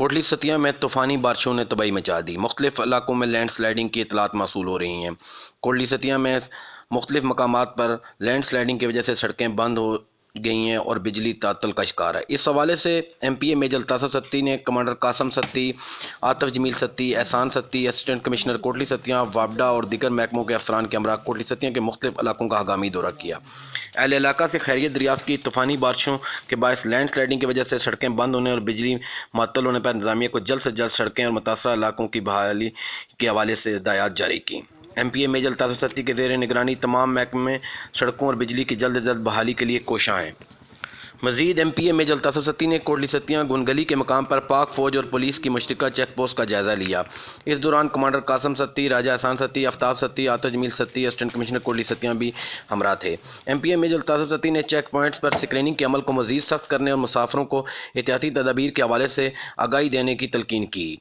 کوٹلی ستیا میں طوفانی بارشوں نے تباہی مچا دی، مختلف علاقوں میں لینڈ سلائیڈنگ کی اطلاعات موصول ہو رہی ہیں۔ کوٹلی ستیا میں مختلف مقامات پر لینڈ سلائیڈنگ کی وجہ سے سڑکیں بند ہو گئی ہیں اور بجلی تعطل کا شکار ہے۔ اس حوالے سے ایم پی اے میجر الطاف ستی نے کمانڈر قاسم ستی، عاطف جمیل ستی، احسان ستی، اسسٹنٹ کمشنر کوٹلی ستیا، وابڈا اور دیگر محکموں کے افسران کے ہمراہ کوٹلی ستیا کے مختلف علاقوں کا ہنگامی دورہ کیا۔ اہل علاقہ سے خیریت دریافت کی۔ طوفانی بارشوں کے باعث لینڈ سلائیڈنگ کی وجہ سے سڑکیں بند ہونے اور بجلی معطل ہونے پر انتظامیہ کو جلد سے جلد سڑکیں اور متاثرہ علاقوں کی بحالی کے حوالے سے ہدایات جاری کی۔ ایم پی اے میجر الطاف ستی کے زیر نگرانی تمام محکمے سڑکوں اور بجلی کی جلد از جلد بحالی کے لیے کوشاں ہیں۔ مزید ایم پی اے میجر الطاف ستی نے کوٹلی ستیا گنگلی کے مقام پر پاک فوج اور پولیس کی مشترکہ چیک پوسٹ کا جائزہ لیا۔ اس دوران کمانڈر قاسم ستی، راجہ احسان ستی، آفتاب ستی، عاطف جمیل ستی، اسسٹنٹ کمشنر کوٹلی ستیا بھی ہمراہ تھے۔ ایم پی اے میجر الطاف ستی نے چیک پوائنٹس پر اسکریننگ کے عمل کو مزید سخت کرنے اور مسافروں کو احتیاطی تدابیر کے حوالے سے آگاہی دینے کی تلقین کی۔